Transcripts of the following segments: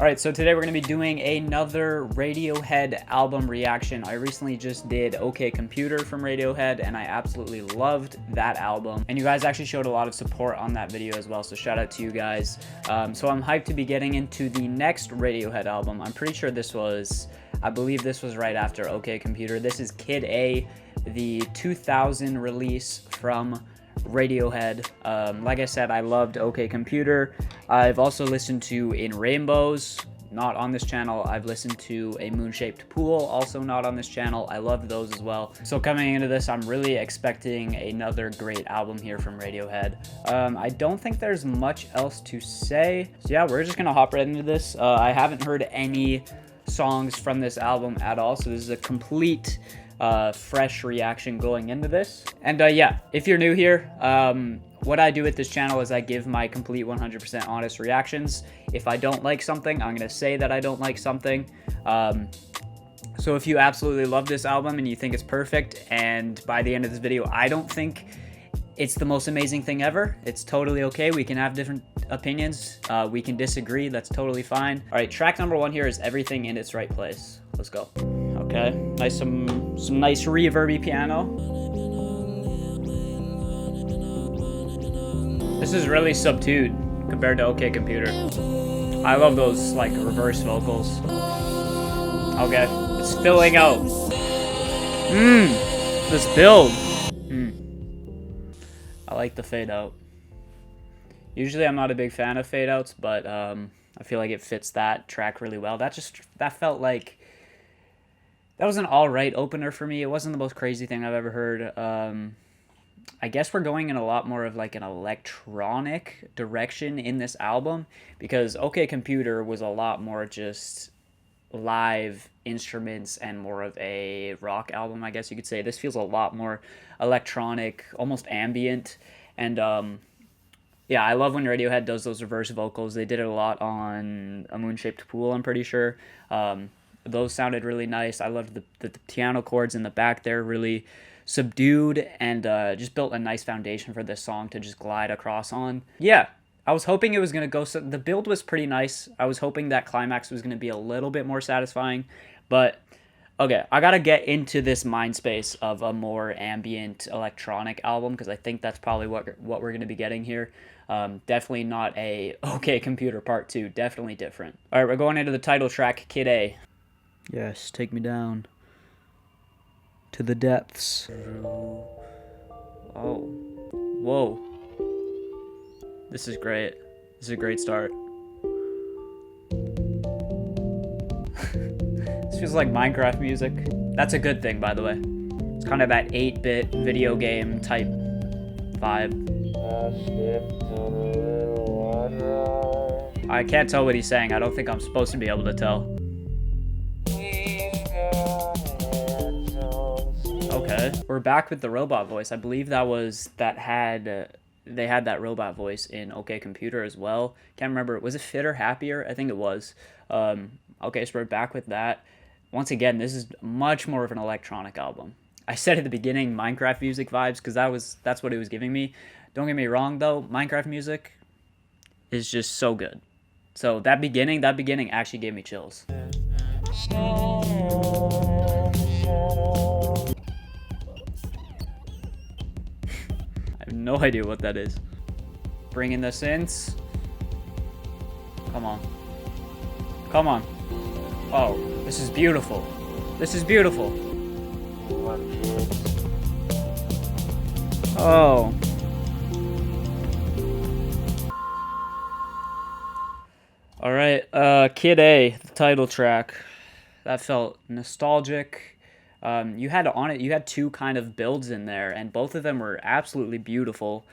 Alright, so today we're going to be doing another Radiohead album reaction. I recently just did OK Computer from Radiohead, and I absolutely loved that album. And you guys actually showed a lot of support on that video as well, so shout out to you guys. So I'm hyped to be getting into the next Radiohead album. I'm pretty sure I believe this was right after OK Computer. This is Kid A, the 2000 release from Radiohead. Like I said, I loved OK Computer. I've also listened to In Rainbows, not on this channel. I've listened to A Moon-Shaped Pool, also not on this channel. I loved those as well. So coming into this, I'm really expecting another great album here from Radiohead. I don't think there's much else to say. So yeah, we're just gonna hop right into this. I haven't heard any songs from this album at all, so this is a complete fresh reaction going into this. And yeah, if you're new here, what I do with this channel is I give my complete 100% honest reactions. If I don't like something, I'm gonna say that I don't like something. So if you absolutely love this album and you think it's perfect, and by the end of this video I don't think it's the most amazing thing ever, it's totally okay. We can have different opinions, we can disagree, that's totally fine. All right, track number 1 here is Everything in Its Right Place. Let's go. Okay, nice, some nice reverby piano. This is really subdued compared to OK Computer. I love those like reverse vocals. Okay, it's filling out. This build. I like the fade out. Usually I'm not a big fan of fade outs, but I feel like it fits that track really well. That felt like that was an alright opener for me. It wasn't the most crazy thing I've ever heard. I guess we're going in a lot more of like an electronic direction in this album, because OK Computer was a lot more just live instruments and more of a rock album, I guess you could say. This feels a lot more electronic, almost ambient. And yeah, I love when Radiohead does those reverse vocals. They did it a lot on A Moon-Shaped Pool, I'm pretty sure. Those sounded really nice. I loved the piano chords in the back there, really subdued, and just built a nice foundation for this song to just glide across on. Yeah, I was hoping it was going to go, so the build was pretty nice. I was hoping that climax was going to be a little bit more satisfying, but okay, I gotta get into this mind space of a more ambient electronic album, because I think that's probably what we're going to be getting here. Definitely not a OK Computer Part 2, definitely different. Alright, we're going into the title track, Kid A. Yes, take me down to the depths. Oh, whoa. This is great. This is a great start. This feels like Minecraft music. That's a good thing, by the way. It's kind of that 8-bit video game type vibe. I can't tell what he's saying. I don't think I'm supposed to be able to tell. Okay, we're back with the robot voice. I believe they had that robot voice in OK Computer as well. Can't remember, was it Fit or Happier? I think it was. Okay, so we're back with that. Once again, this is much more of an electronic album. I said at the beginning Minecraft music vibes, because that's what it was giving me. Don't get me wrong though, Minecraft music is just so good. So that beginning actually gave me chills. I have no idea what that is. Bring in the synths. Come on. Come on. Oh, this is beautiful. This is beautiful. Oh. Alright, Kid A, the title track. That felt nostalgic. You had two kind of builds in there, and both of them were absolutely beautiful,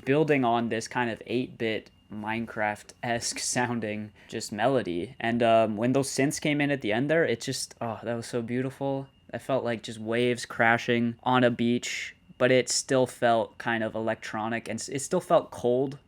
building on this kind of 8-bit Minecraft-esque sounding just melody. And when those synths came in at the end there, it just, oh, that was so beautiful. I felt like just waves crashing on a beach, but it still felt kind of electronic, and it still felt cold.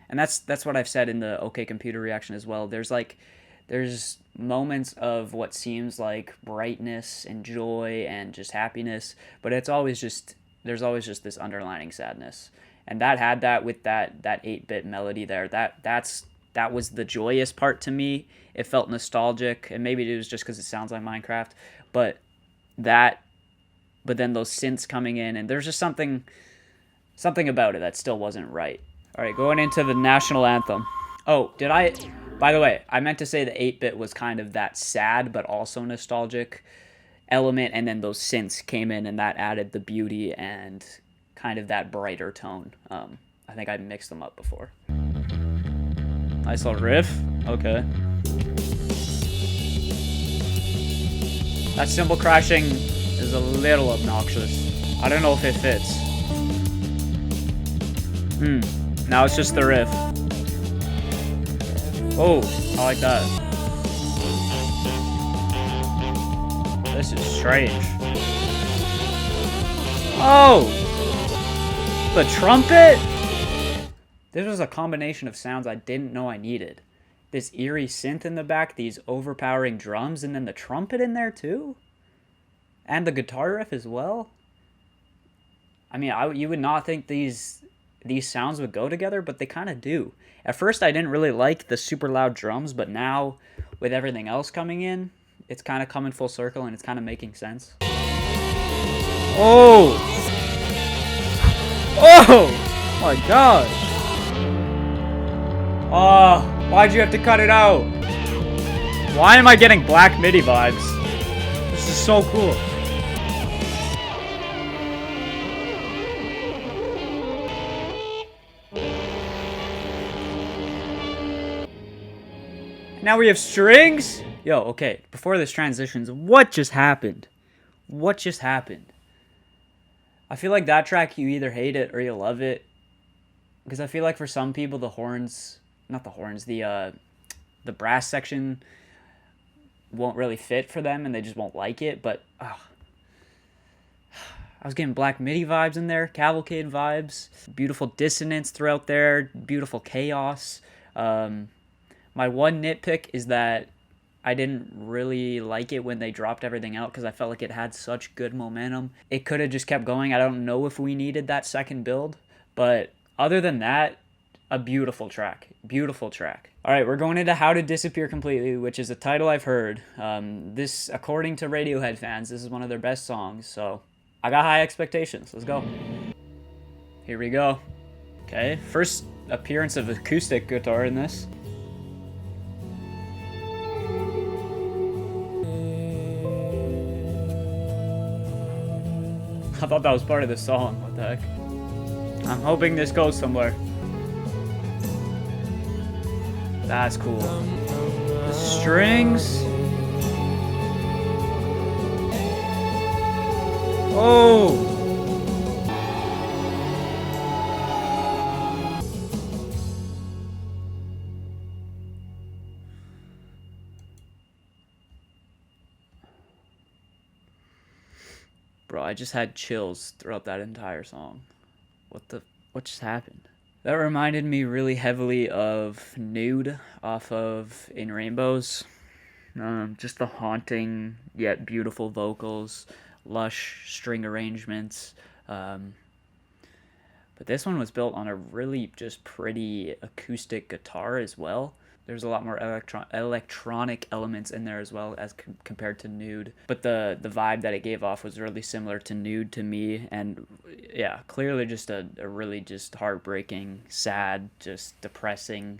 And that's what I've said in the OK Computer reaction as well. There's moments of what seems like brightness and joy and just happiness, but there's always just this underlining sadness. And that had that with that 8-bit melody there. That's that was the joyous part to me. It felt nostalgic, and maybe it was just because it sounds like Minecraft, but then those synths coming in, and there's just something about it that still wasn't right. All right, going into the national anthem. Oh, by the way, I meant to say the 8-bit was kind of that sad but also nostalgic element, and then those synths came in, and that added the beauty and kind of that brighter tone. I think I mixed them up before. Nice little riff. Okay. That cymbal crashing is a little obnoxious. I don't know if it fits. Now it's just the riff. Oh, I like that. This is strange. Oh! The trumpet? This was a combination of sounds I didn't know I needed. This eerie synth in the back, these overpowering drums, and then the trumpet in there too? And the guitar riff as well? I mean, you would not think these sounds would go together, but they kind of do. At first, I didn't really like the super loud drums, but now, with everything else coming in, it's kind of coming full circle, and it's kind of making sense. Oh! Oh! My gosh! Oh, why'd you have to cut it out? Why am I getting Black MIDI vibes? This is so cool. Now we have strings? Yo, okay, before this transitions, what just happened? What just happened? I feel like that track, you either hate it or you love it. Because I feel like for some people, the brass section won't really fit for them and they just won't like it. But I was getting Black MIDI vibes in there, Cavalcade vibes, beautiful dissonance throughout there, beautiful chaos. My one nitpick is that I didn't really like it when they dropped everything out because I felt like it had such good momentum. It could have just kept going. I don't know if we needed that second build, but other than that, a beautiful track. Beautiful track. All right, we're going into How to Disappear Completely, which is a title I've heard. This, according to Radiohead fans, this is one of their best songs, so I got high expectations. Let's go. Here we go. Okay, first appearance of acoustic guitar in this. I thought that was part of the song. What the heck? I'm hoping this goes somewhere. That's cool. The strings. Oh! Bro, I just had chills throughout that entire song. What just happened? That reminded me really heavily of Nude off of In Rainbows. Just the haunting yet beautiful vocals, lush string arrangements. But this one was built on a really just pretty acoustic guitar as well. There's a lot more electronic elements in there as well as compared to Nude. But the vibe that it gave off was really similar to Nude to me. And yeah, clearly just a really just heartbreaking, sad, just depressing,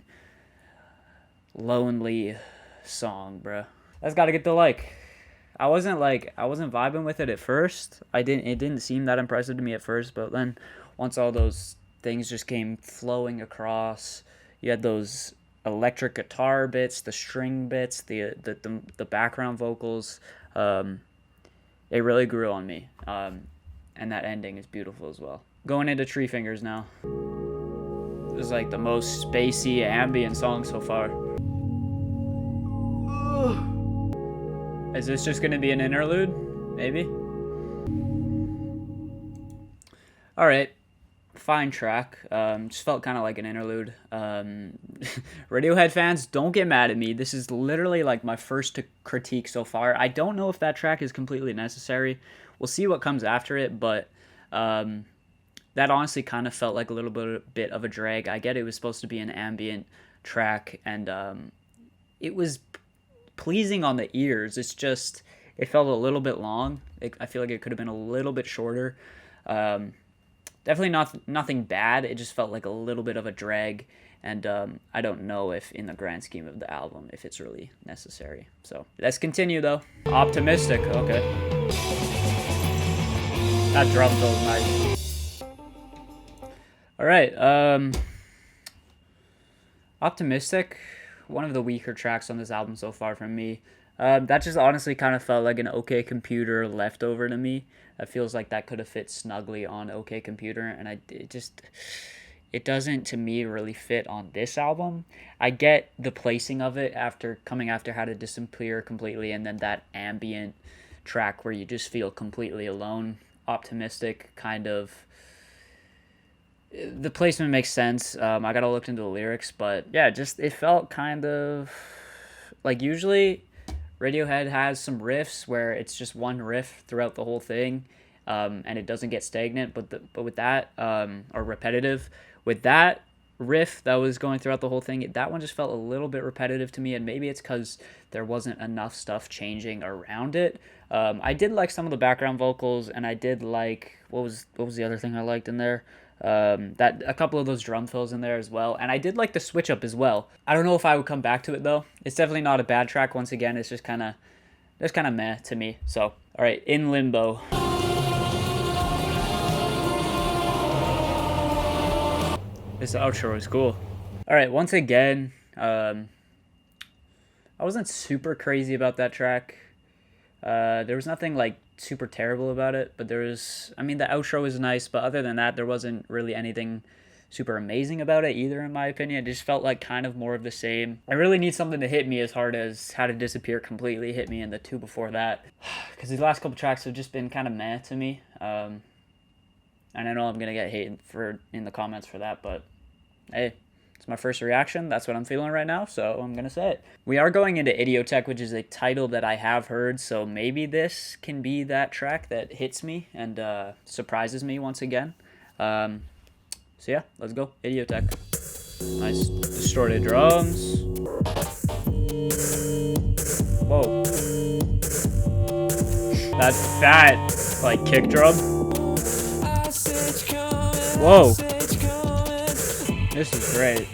lonely song, bruh. That's gotta get the like. I wasn't vibing with it at first. It didn't seem that impressive to me at first, but then once all those things just came flowing across, you had those electric guitar bits, the string bits, the background vocals, it really grew on me. And that ending is beautiful as well. Going into Treefingers now. This is like the most spacey ambient song so far. Is this just gonna be an interlude? Maybe? Alright. Fine track. Just felt kind of like an interlude. Radiohead fans, don't get mad at me. This is literally like my first critique so far. I don't know if that track is completely necessary. We'll see what comes after it, but that honestly kind of felt like a little bit of a drag. I get it was supposed to be an ambient track, and it was pleasing on the ears. It's just, it felt a little bit long. I feel like it could have been a little bit shorter. Definitely nothing bad. It just felt like a little bit of a drag, and I don't know if in the grand scheme of the album if it's really necessary. So let's continue though. Optimistic. Okay, that drum feels nice. All right, Optimistic, one of the weaker tracks on this album so far from me. That just honestly kind of felt like an OK Computer leftover to me. It feels like that could have fit snugly on OK Computer, and it doesn't, to me, really fit on this album. I get the placing of it after How to Disappear Completely, and then that ambient track where you just feel completely alone. Optimistic, kind of. The placement makes sense. I gotta look into the lyrics, but yeah, just it felt kind of like, usually Radiohead has some riffs where it's just one riff throughout the whole thing, and it doesn't get stagnant. But with that, or repetitive, with that riff that was going throughout the whole thing, that one just felt a little bit repetitive to me, and maybe it's because there wasn't enough stuff changing around it. I did like some of the background vocals, and I did like, what was the other thing I liked in there? That a couple of those drum fills in there as well, and I did like the switch up as well. I don't know if I would come back to it though. It's definitely not a bad track. Once again, it's just kind of meh to me. So, all right, In Limbo. This outro is cool. All right, once again, I wasn't super crazy about that track. There was nothing like super terrible about it, but the outro was nice, but other than that, there wasn't really anything super amazing about it either, in my opinion. It just felt like kind of more of the same. I really need something to hit me as hard as How to Disappear Completely hit me in the two before that, because these last couple tracks have just been kind of meh to me. And I know I'm gonna get hate in the comments for that, but hey, it's my first reaction. That's what I'm feeling right now, so I'm going to say it. We are going into Idiotech, which is a title that I have heard, so maybe this can be that track that hits me and surprises me once again. So yeah, let's go. Idiotech. Nice distorted drums. Whoa. That fat, like, kick drum. Whoa. This is great.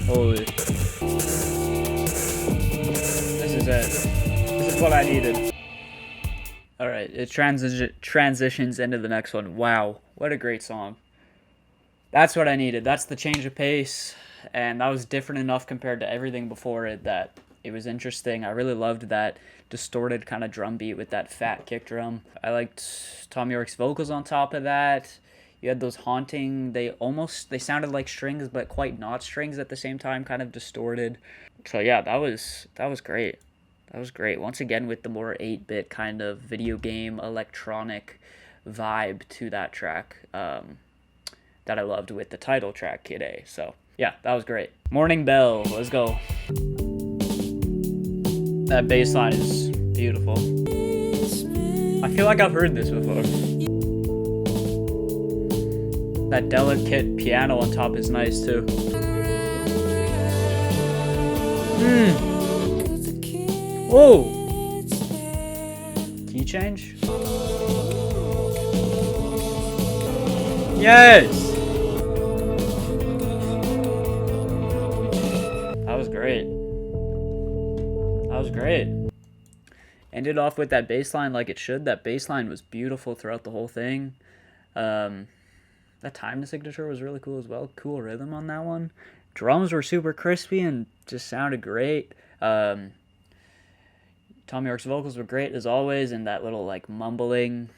Holy. This is it. This is what I needed. Alright, it transitions into the next one. Wow, what a great song. That's what I needed. That's the change of pace. And that was different enough compared to everything before it that it was interesting. I really loved that distorted kind of drum beat with that fat kick drum. I liked Tom York's vocals on top of that. You had those haunting, they sounded like strings, but quite not strings at the same time, kind of distorted. So yeah, that was great. That was great. Once again, with the more 8-bit kind of video game electronic vibe to that track, that I loved with the title track, Kid A. So yeah, that was great. Morning Bell, let's go. That bass line is beautiful. I feel like I've heard this before. That delicate piano on top is nice too. Whoa! Key change? Yes! That was great. That was great. Ended off with that bass line like it should. That bass line was beautiful throughout the whole thing. That time signature was really cool as well. Cool rhythm on that one. Drums were super crispy and just sounded great. Tom York's vocals were great as always, and that little like mumbling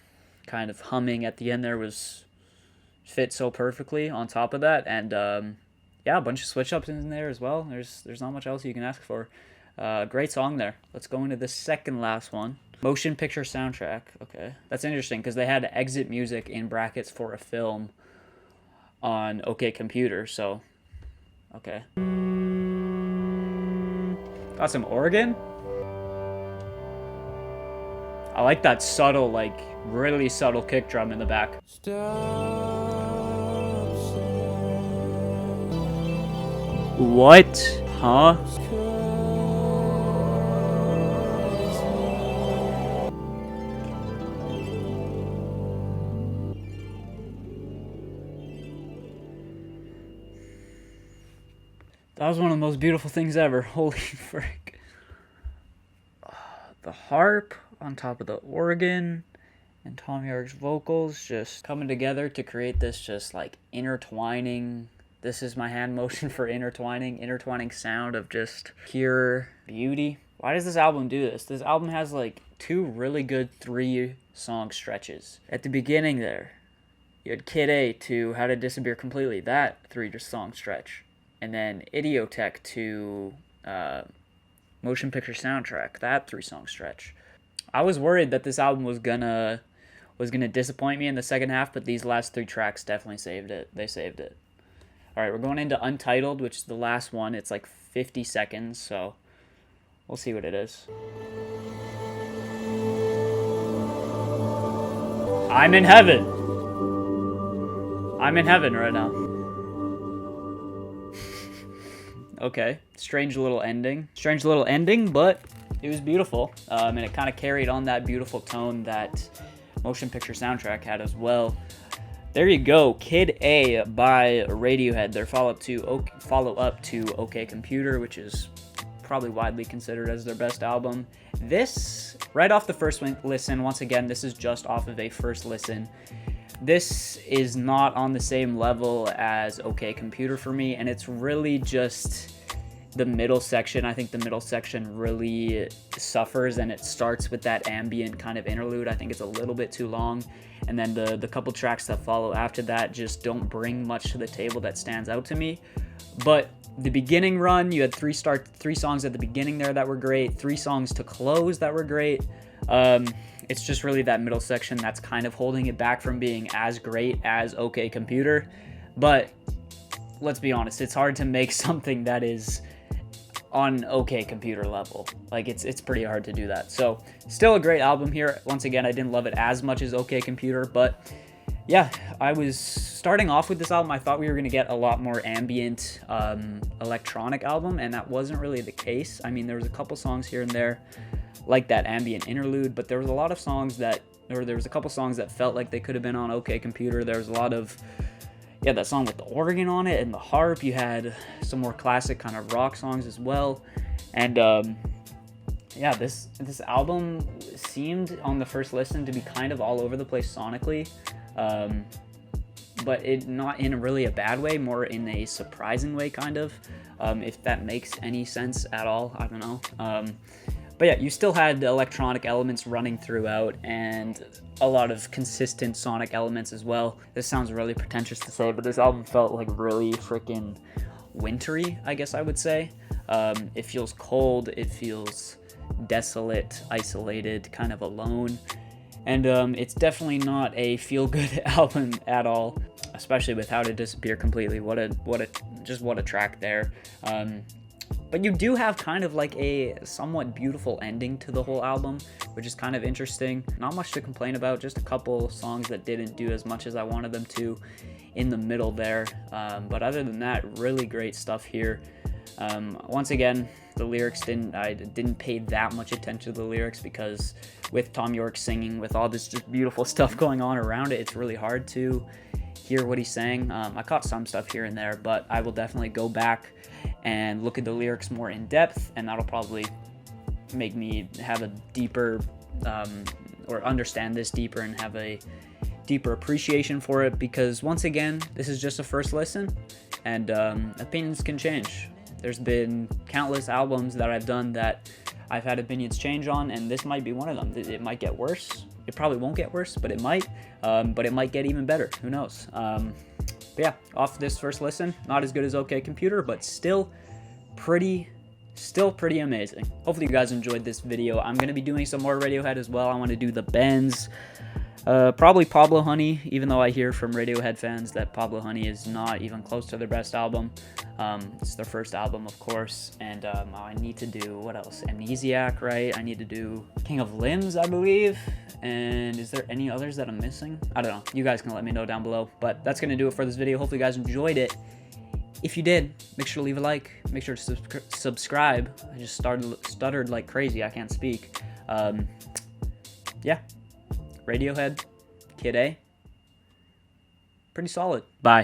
kind of humming at the end there fit so perfectly on top of that. And yeah, a bunch of switch ups in there as well. There's not much else you can ask for. Great song there. Let's go into the second last one. Motion picture soundtrack. Okay, that's interesting because they had exit music in brackets for a film on OK Computer, so okay. Got some organ. I like that subtle, like really subtle kick drum in the back. What? Huh? That was one of the most beautiful things ever. Holy frick. The harp on top of the organ and Tom York's vocals just coming together to create this just like intertwining. This is my hand motion for intertwining sound of just pure beauty. Why does this album do this? This album has like 2 really good 3-song stretches. At the beginning there, you had Kid A to How to Disappear Completely, that 3-song stretch. And then Idiotech to Motion Picture Soundtrack, that 3-song stretch. I was worried that this album was gonna disappoint me in the second half, but these last 3 tracks definitely saved it. They saved it. Alright, we're going into Untitled, which is the last one. It's like 50 seconds, so we'll see what it is. I'm in heaven. I'm in heaven right now. Okay, strange little ending. Strange little ending, but it was beautiful. And it kind of carried on that beautiful tone that Motion Picture Soundtrack had as well. There you go, Kid A by Radiohead. Their follow up to OK Computer, which is probably widely considered as their best album. This, right off the first listen, once again, this is just off of a first listen. This is not on the same level as OK Computer for me, and it's really just the middle section. I think the middle section really suffers, and it starts with that ambient kind of interlude. I think it's a little bit too long, and then the couple tracks that follow after that just don't bring much to the table that stands out to me. But the beginning run, you had 3 songs at the beginning there that were great, 3 songs to close that were great. It's just really that middle section that's kind of holding it back from being as great as OK Computer. But let's be honest, it's hard to make something that is on OK Computer level. Like, it's pretty hard to do that. So still a great album here. Once again, I didn't love it as much as OK Computer, but yeah, I was starting off with this album. I thought we were going to get a lot more ambient electronic album, and that wasn't really the case. I mean, there was a couple songs here and there like that ambient interlude, but there was a lot of songs that, or there was a couple songs that felt like they could have been on OK Computer. There was a lot of, yeah, that song with the organ on it and the harp. You had some more classic kind of rock songs as well. And yeah, this album seemed on the first listen to be kind of all over the place sonically, but it not in really a bad way, more in a surprising way, kind of, if that makes any sense at all. I don't know. But yeah, you still had electronic elements running throughout and a lot of consistent sonic elements as well. This sounds really pretentious to say, but this album felt like really freaking wintry, I guess I would say. It feels cold, it feels desolate, isolated, kind of alone. And it's definitely not a feel-good album at all, especially with How to Disappear Completely. What a track there. But you do have kind of like a somewhat beautiful ending to the whole album, which is kind of interesting. Not much to complain about, just a couple songs that didn't do as much as I wanted them to in the middle there. But other than that, really great stuff here. Once again, the lyrics I didn't pay that much attention to the lyrics because with Tom York singing, with all this just beautiful stuff going on around it, it's really hard to hear what he's saying. I caught some stuff here and there, but I will definitely go back and look at the lyrics more in depth, and that'll probably make me have a deeper or understand this deeper and have a deeper appreciation for it, because once again, this is just a first listen, and opinions can change. There's been countless albums that I've done that I've had opinions change on, and this might be one of them. It might get worse. It probably won't get worse, but it might. But it might get even better. Who knows? But yeah, off this first listen, not as good as OK Computer, but still pretty amazing. Hopefully you guys enjoyed this video. I'm going to be doing some more Radiohead as well. I want to do the Bends. Probably Pablo Honey, even though I hear from Radiohead fans that Pablo Honey is not even close to their best album. It's their first album, of course, and I need to do, what else? Amnesiac, right? I need to do King of Limbs, I believe, and is there any others that I'm missing? I don't know. You guys can let me know down below, but that's going to do it for this video. Hopefully you guys enjoyed it. If you did, make sure to leave a like. Make sure to subscribe. I just stuttered like crazy. I can't speak. Yeah. Radiohead, Kid A. Pretty solid. Bye.